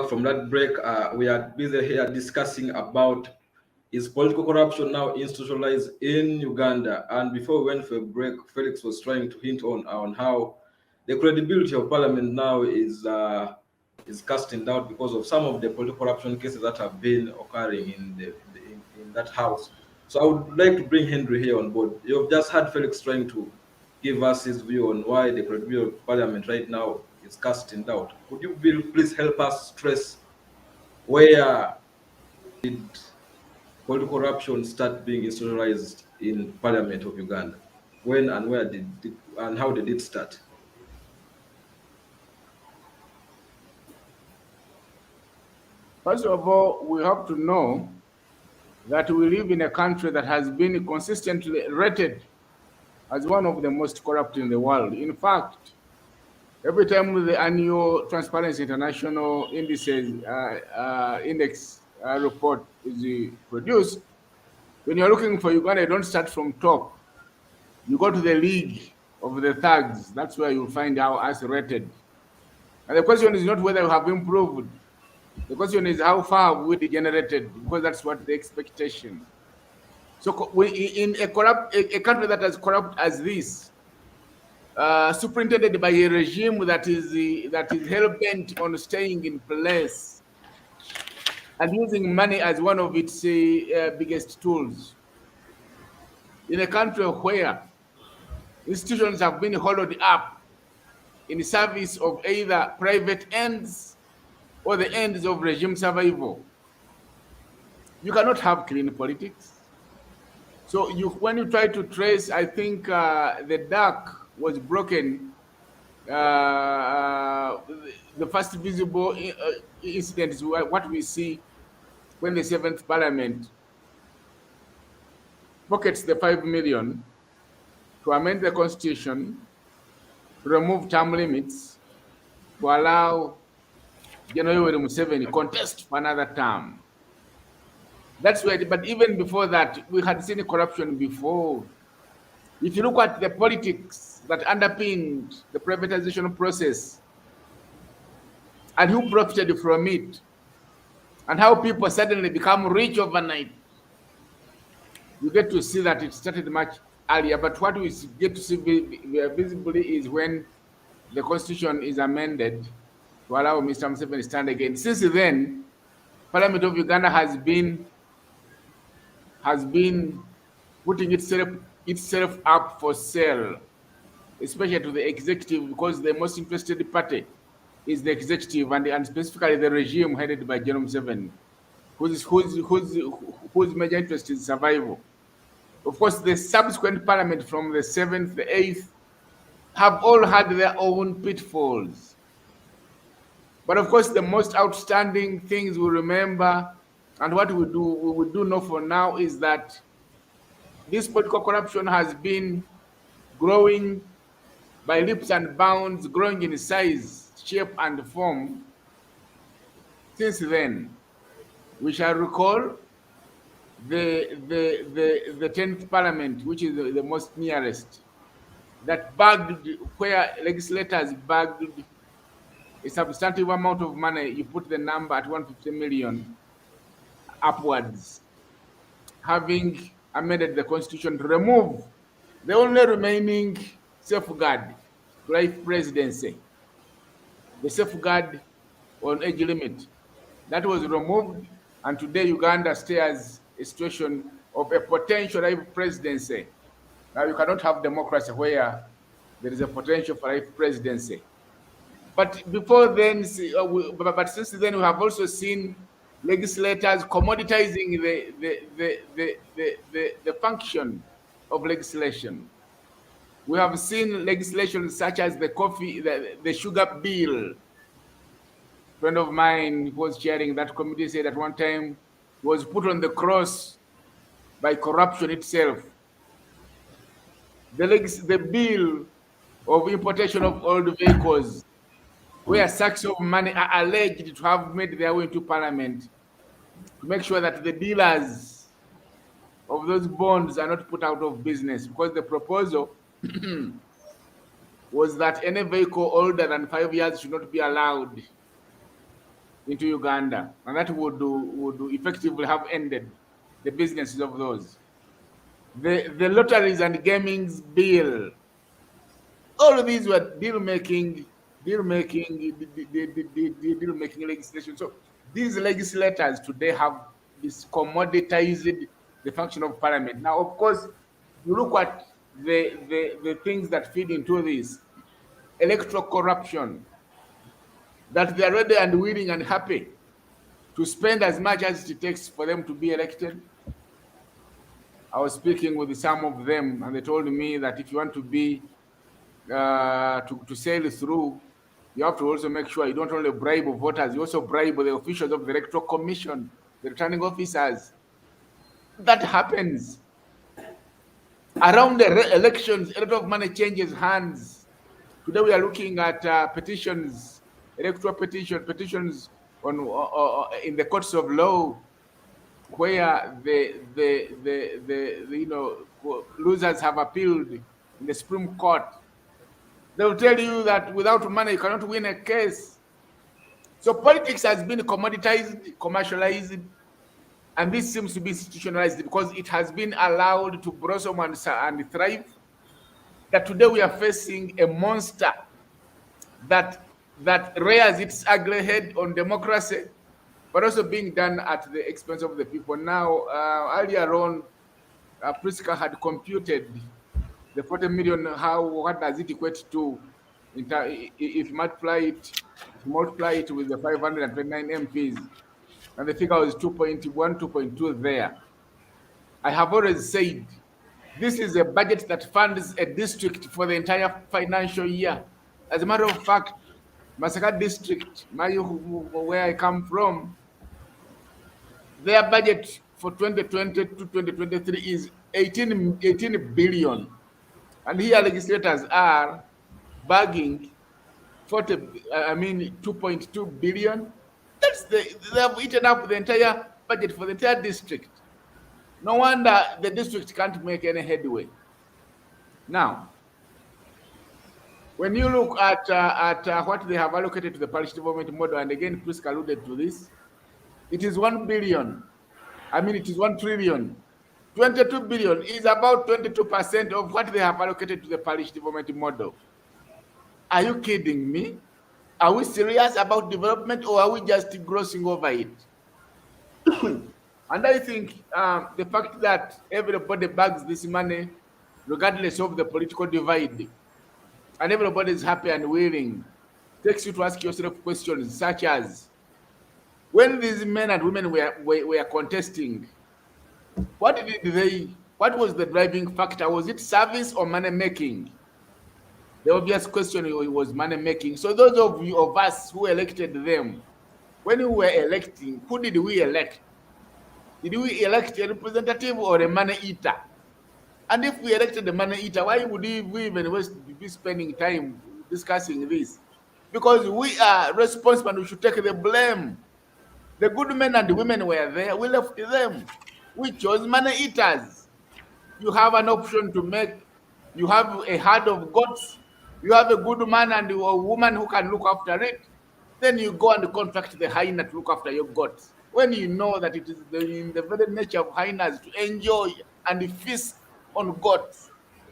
back from that break. We are busy here discussing about is political corruption now institutionalized in Uganda. And before we went for a break, Felix was trying to hint on how the credibility of Parliament now is cast in doubt because of some of the political corruption cases that have been occurring in that house. So I would like to bring Henry here on board. You've just had Felix trying to give us his view on why the credibility of Parliament right now is cast in doubt. Could you please help us stress where did political corruption start being institutionalized in Parliament of Uganda? When and where and how did it start? First of all, we have to know that we live in a country that has been consistently rated as one of the most corrupt in the world. In fact, every time the annual Transparency International index report is produced, when you're looking for Uganda, you don't start from top. You go to the league of the thugs. That's where you'll find how us rated. And the question is not whether we have improved. The question is how far have we degenerated, because that's what the expectation. So in a country that is corrupt as this, superintended by a regime that is hell-bent on staying in place and using money as one of its biggest tools, in a country where institutions have been hollowed up in service of either private ends or the ends of regime survival, you cannot have clean politics. So when you try to trace, I think the dark was broken. The first visible incident is what we see when the 7th Parliament pockets the 5 million to amend the constitution, to remove term limits, to allow General Museveni contest for another term. That's where, but even before that, we had seen corruption before. If you look at the politics that underpinned the privatization process and who profited from it, and how people suddenly become rich overnight, you get to see that it started much earlier. But what we get to see visibly is when the constitution is amended to allow Mr. Museveni to stand again. Since then, Parliament of Uganda has been putting itself up for sale, especially to the executive, because the most interested party is the executive and specifically the regime headed by General Museveni, whose major interest is survival. Of course, the subsequent parliament from the 7th, the 8th, have all had their own pitfalls. But of course, the most outstanding things we remember and what we do know for now is that this political corruption has been growing by leaps and bounds, growing in size, shape, and form since then. We shall recall the 10th Parliament, which is the most nearest, that bagged, where legislators bagged a substantive amount of money. You put the number at 150 million upwards, having amended the constitution to remove the only remaining safeguard to life presidency, the safeguard on age limit. That was removed, and today Uganda stares a situation of a potential life presidency. Now you cannot have democracy where there is a potential for life presidency. But before then, but since then, we have also seen legislators commoditizing the function of legislation. We have seen legislation such as the sugar bill. A friend of mine who was chairing that committee said at one time was put on the cross by corruption itself. The bill of importation of old vehicles, where sacks of money are alleged to have made their way into parliament to make sure that the dealers of those bonds are not put out of business, because the proposal was that any vehicle older than 5 years should not be allowed into Uganda, and that would effectively have ended the businesses of those. The lotteries and gamings bill, all of these were deal making legislation. So these legislators today have this commoditized the function of parliament. Now, of course, you look at the things that feed into this electoral corruption, that they are ready and willing and happy to spend as much as it takes for them to be elected. I was speaking with some of them, and they told me that if you want to be to sail through, you have to also make sure you don't only bribe voters, you also bribe the officials of the electoral commission, the returning officers. That happens around the elections. A lot of money changes hands. Today we are looking at petitions, electoral petitions on in the courts of law, where the losers have appealed in the Supreme Court. They will tell you that without money you cannot win a case. So politics has been commoditized, commercialized, and this seems to be institutionalized because it has been allowed to blossom and thrive. That today we are facing a monster that rears its ugly head on democracy, but also being done at the expense of the people. Now, earlier on, Priska had computed the 40 million. What does it equate to? If you multiply it with the 529 MPs, and the figure was 2.1, 2.2 there. I have always said this is a budget that funds a district for the entire financial year. As a matter of fact, Masaka district, where I come from, their budget for 2020 to 2023 is 18 billion. And here legislators are bagging 2.2 billion. They have eaten up the entire budget for the entire district. No wonder the district can't make any headway. Now, when you look at what they have allocated to the parish development model, and again, Priska alluded to this, it is 1 billion. It is 1 trillion. 22 billion is about 22% of what they have allocated to the parish development model. Are you kidding me? Are we serious about development, or are we just grossing over it? And I think the fact that everybody bags this money, regardless of the political divide, and everybody is happy and willing, takes you to ask yourself questions such as, when these men and women were contesting, what was the driving factor? Was it service or money making? The obvious question was money making. So those of us who elected them, when we were electing, who did we elect? Did we elect a representative or a money eater? And if we elected the money eater, why would we even be spending time discussing this? Because we are responsible and we should take the blame. The good men and the women were there. We left them. We chose money eaters. You have an option to make. You have a herd of goats. You have a good man and a woman who can look after it. Then you go and contract the hyena to look after your goats. When you know that it is in the very nature of hyenas to enjoy and feast on goats,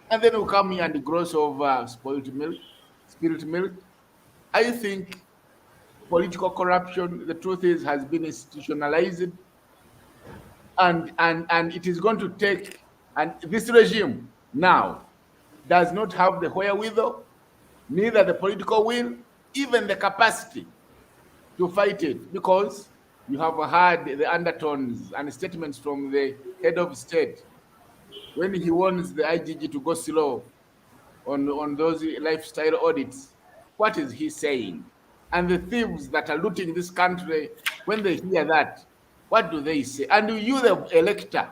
and then you come here and gross of spoiled milk, spirit milk. I think political corruption, the truth is, has been institutionalized, and it is going to take, and this regime now does not have the wherewithal, neither the political will, even the capacity to fight it, because you have heard the undertones and statements from the head of state when he wants the IGG to go slow on those lifestyle audits. What is he saying? And the thieves that are looting this country, when they hear that, what do they say? And you, the elector,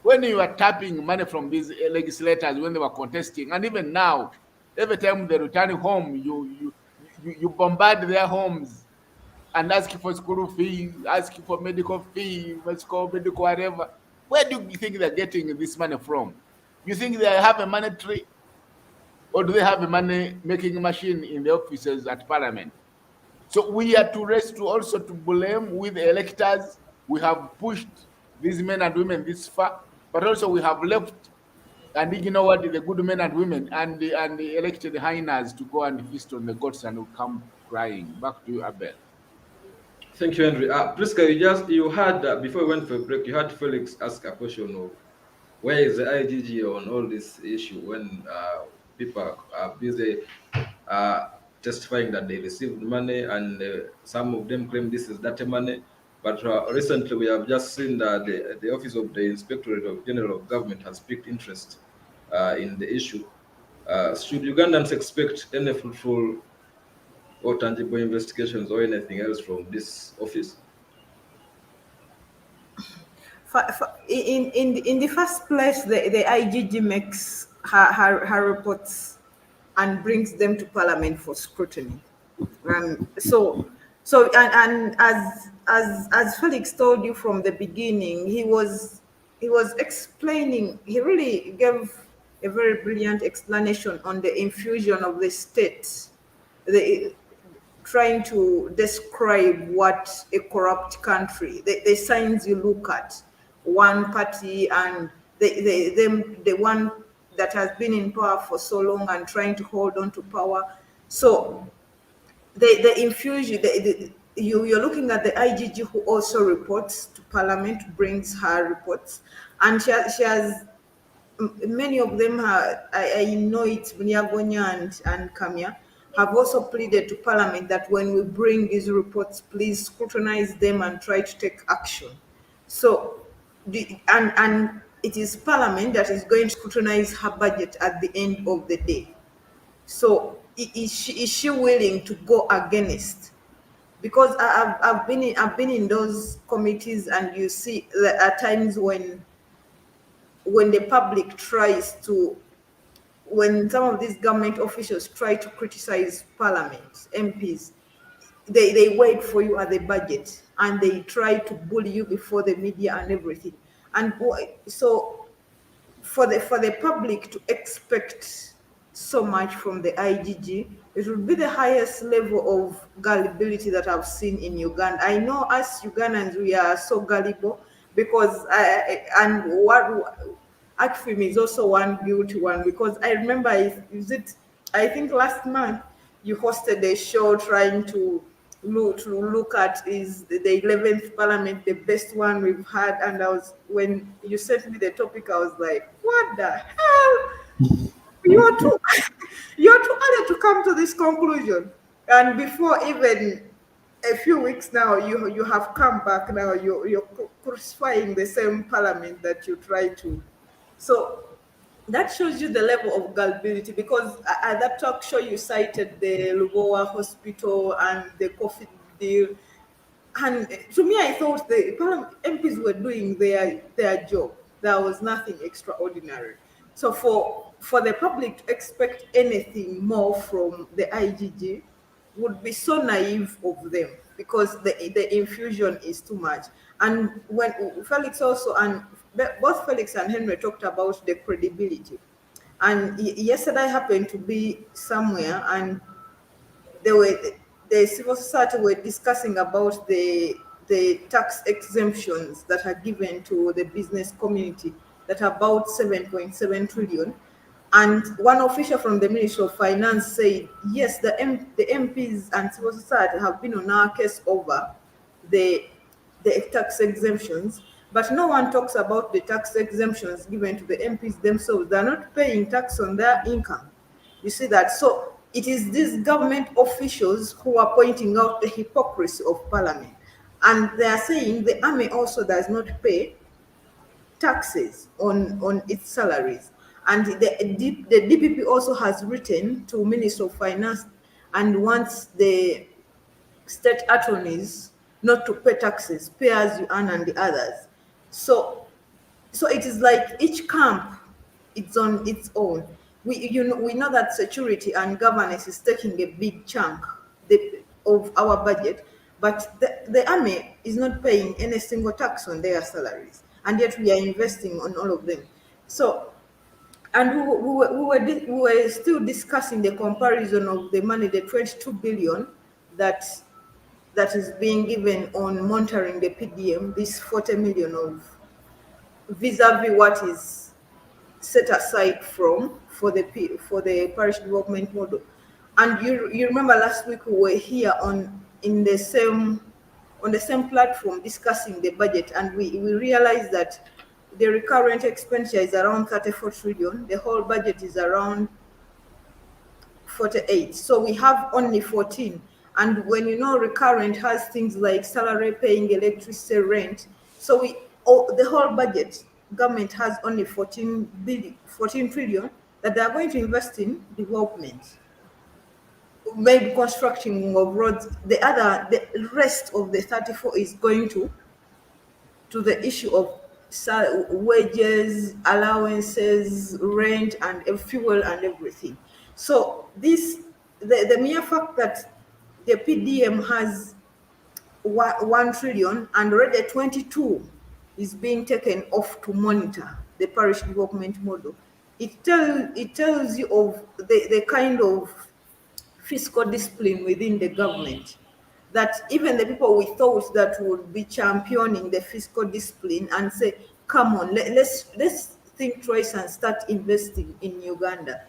when you are tapping money from these legislators when they were contesting, and even now, every time they return home, you bombard their homes and ask for school fees, ask for medical fees, medical whatever. Where do you think they're getting this money from? You think they have a money tree? Or do they have a money making machine in the offices at Parliament? So we are to rest to also to blame with the electors. We have pushed these men and women this far, but also we have left and ignored the good men and women and the elected hyenas to go and feast on the goats and will come crying. Back to you, Abel. Thank you, Henry. Priska, you had before we went for a break, you had Felix ask a question of where is the IGG on all this issue when people are busy uh, testifying that they received money, and some of them claim this is dirty money. But recently, we have just seen that the Office of the Inspectorate of General of Government has picked interest in the issue. Should Ugandans expect any fruitful or tangible investigations or anything else from this office? In the first place, the IGG makes her reports and brings them to Parliament for scrutiny. So and as Felix told you from the beginning, he was explaining. He really gave a very brilliant explanation on the infusion of the state, the trying to describe what a corrupt country, the signs you look at, one party and the one that has been in power for so long and trying to hold on to power. So the infusion, you're looking at the IGG who also reports to Parliament, brings her reports, and she has many of them I know it's Bunyagonya and Kamia, have also pleaded to Parliament that when we bring these reports, please scrutinize them and try to take action. So, and it is Parliament that is going to scrutinize her budget at the end of the day. So, is she willing to go against? Because I've been in those committees, and you see that at times when the public tries to, when some of these government officials try to criticize Parliament, MPs, they wait for you at the budget and they try to bully you before the media and everything. And so for the public to expect so much from the IGG, it would be the highest level of gullibility that I've seen in Uganda. I know us Ugandans, we are so gullible because and what ACFIM is also one guilty one, because I remember, I think last month you hosted a show trying to look at, is the 11th parliament the best one we've had, and when you sent me the topic, I was like, what the hell, you're too you're too early to come to this conclusion. And before even a few weeks now, you have come back now, you're crucifying the same parliament that you try to. So that shows you the level of gullibility, because at that talk show you cited the Lubowa hospital and the COVID deal. And to me, I thought the MPs were doing their job. There was nothing extraordinary. So for the public to expect anything more from the IGG would be so naive of them, because the infusion is too much. And when Felix also, and both Felix and Henry talked about the credibility. And yesterday I happened to be somewhere, and they were the civil society were discussing about the tax exemptions that are given to the business community, that are about 7.7 trillion. And one official from the Ministry of Finance said, yes, the MPs and civil society have been on our case over the tax exemptions, but no one talks about the tax exemptions given to the MPs themselves. They're not paying tax on their income. You see that? So it is these government officials who are pointing out the hypocrisy of Parliament. And they are saying the army also does not pay taxes on its salaries. And the DPP also has written to Minister of Finance and wants the state attorneys not to pay taxes, pay as you earn and the others. So it is like each camp, it's on its own. We know that security and governance is taking a big chunk of our budget, but the army is not paying any single tax on their salaries, and yet we are investing on all of them. So, and we were still discussing the comparison of the money, the 22 billion that that is being given on monitoring the PDM, this 40 million of vis-a-vis what is set aside for the parish development model. And you remember last week we were here on the same platform discussing the budget, and we realized that the recurrent expenditure is around 34 trillion. The whole budget is around 48. So we have only 14. And when recurrent has things like salary, paying electricity, rent, so the whole budget, government has only 14 trillion that they are going to invest in development, maybe construction of roads. The rest of the 34 is going to the issue of wages, allowances, rent, and fuel and everything. So the mere fact that the PDM has 1 trillion and already 22 is being taken off to monitor the parish development model, it tells you of the kind of fiscal discipline within the government, that even the people we thought that would be championing the fiscal discipline and say, come on, let's think twice and start investing in Uganda,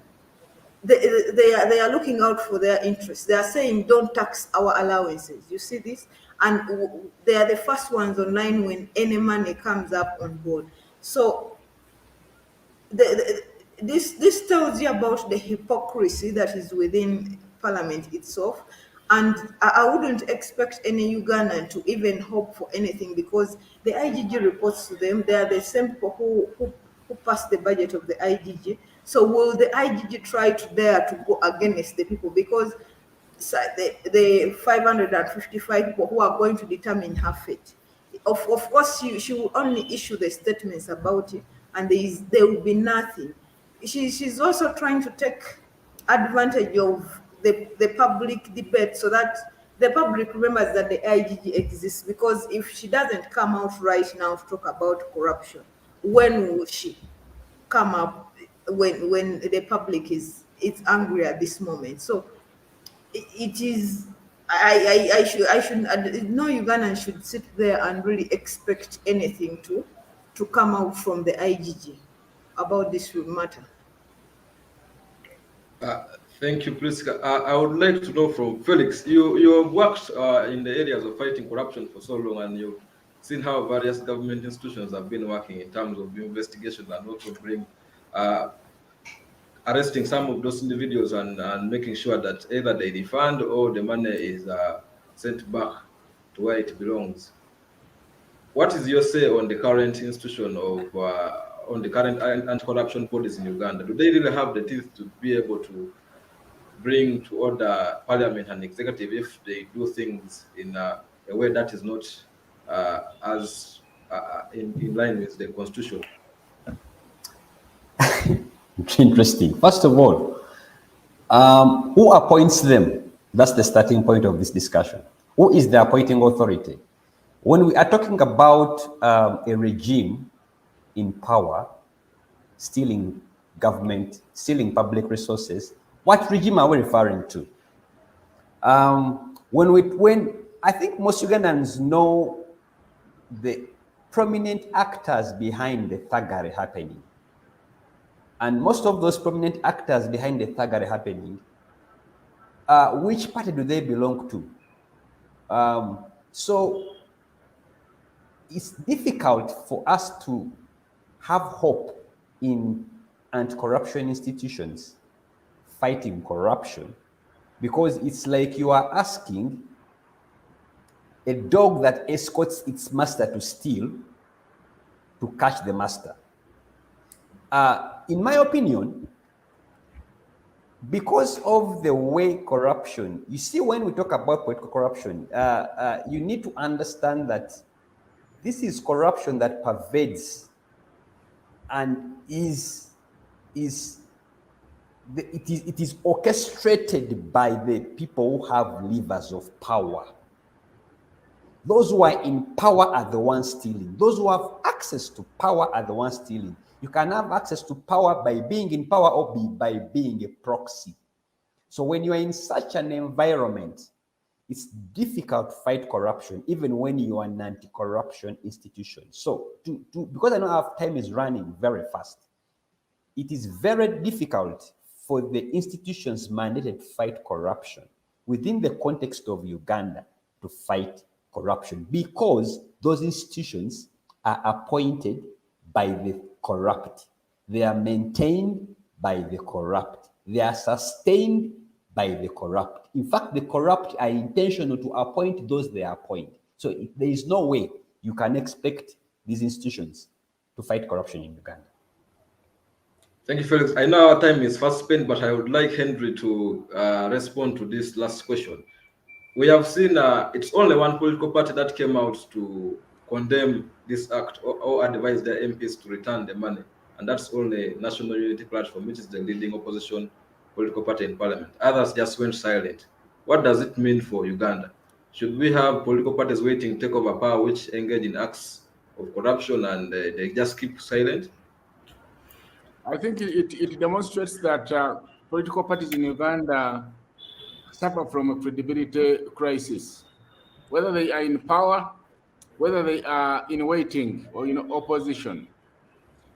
they are looking out for their interests. They are saying, don't tax our allowances. You see this? And they are the first ones online when any money comes up on board. So this tells you about the hypocrisy that is within parliament itself. And I wouldn't expect any Ugandan to even hope for anything, because the IGG reports to them. They are the same people who pass the budget of the IGG. So will the IGG try to dare to go against the people? Because the 555 people who are going to determine her fate. Of course, she will only issue the statements about it, and there will be nothing. She's also trying to take advantage of the public debate, so that the public remembers that the IGG exists. Because if she doesn't come out right now to talk about corruption, when will she come up when the public is angry at this moment? So it is, I shouldn't, no Ugandan should sit there and really expect anything to come out from the IGG about this matter. Thank you, Priska. I would like to know from Felix. You have worked in the areas of fighting corruption for so long, and you've seen how various government institutions have been working in terms of investigation and also bring arresting some of those individuals and making sure that either they refund or the money is sent back to where it belongs. What is your say on the current institution of on the current anti-corruption bodies in Uganda? Do they really have the teeth to be able to bring to order parliament and executive if they do things in a way that is not as in line with the constitution? Interesting. First of all, who appoints them? That's the starting point of this discussion. Who is the appointing authority? When we are talking about a regime in power, stealing government, stealing public resources, what regime are we referring to? When I think most Ugandans know the prominent actors behind the thuggery happening. And most of those prominent actors behind the thuggery happening, which party do they belong to? So it's difficult for us to have hope in anti-corruption institutions fighting corruption, because it's like you are asking a dog that escorts its master to steal to catch the master. In my opinion, because of the way corruption, you see, when we talk about political corruption, you need to understand that this is corruption that pervades and it is orchestrated by the people who have levers of power. Those who are in power are the ones stealing. Those who have access to power are the ones stealing. You can have access to power by being in power or by being a proxy. So when you are in such an environment, it's difficult to fight corruption even when you are an anti-corruption institution. So, because I know our time is running very fast, it is very difficult for the institutions mandated to fight corruption within the context of Uganda to fight corruption, because those institutions are appointed by the corrupt. They are maintained by the corrupt. They are sustained by the corrupt. In fact, the corrupt are intentional to appoint those they appoint. So there is no way you can expect these institutions to fight corruption in Uganda. Thank you, Felix. I know our time is fast spent, but I would like Henry to respond to this last question. We have seen it's only one political party that came out to condemn this act or advise their MPs to return the money, and that's only National Unity Platform, which is the leading opposition political party in parliament. Others just went silent. What does it mean for Uganda? Should we have political parties waiting to take over power which engage in acts of corruption and they just keep silent? I think it demonstrates that political parties in Uganda suffer from a credibility crisis, whether they are in power, whether they are in waiting or in opposition.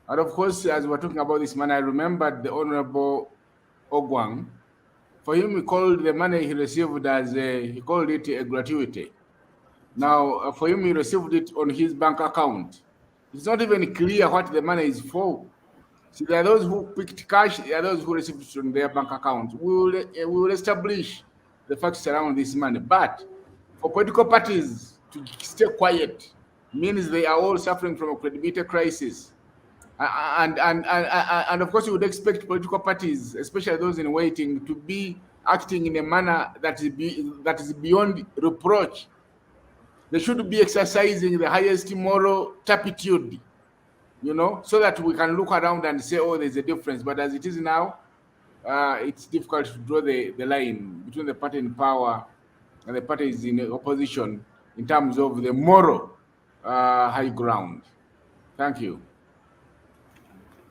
And of course, as we're talking about this man, I remembered the Honorable Ogwang. For him, he called the money he received he called it a gratuity. Now, for him, he received it on his bank account. It's not even clear what the money is for. See, there are those who picked cash, there are those who received it on their bank account. We will establish the facts around this money. But for political parties to stay quiet means they are all suffering from a credibility crisis. And of course, you would expect political parties, especially those in waiting, to be acting in a manner that is beyond reproach. They should be exercising the highest moral turpitude, so that we can look around and say, oh, there's a difference. But as it is now, it's difficult to draw the line between the party in power and the parties in opposition in terms of the moral high ground. Thank you.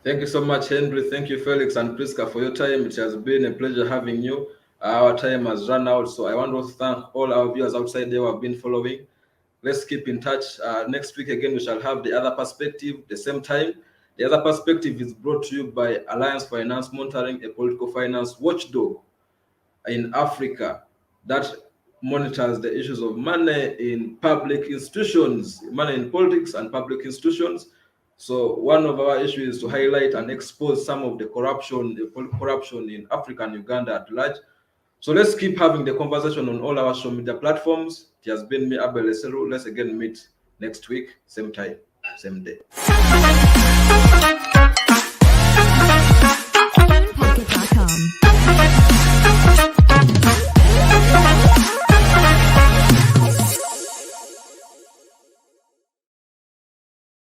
Thank you so much, Henry. Thank you, Felix and Priska, for your time. It has been a pleasure having you. Our time has run out, so I want to thank all our viewers outside there who have been following. Let's keep in touch. Next week, again, we shall have the other perspective, the same time. The other perspective is brought to you by Alliance Finance Monitoring, a political finance watchdog in Africa that monitors the issues of money in public institutions, money in politics and public institutions. So one of our issues is to highlight and expose some of the corruption in Africa and Uganda at large. So let's keep having the conversation on all our social media platforms. It has been me, Abel Eseru. Let's again meet next week, same time, same day.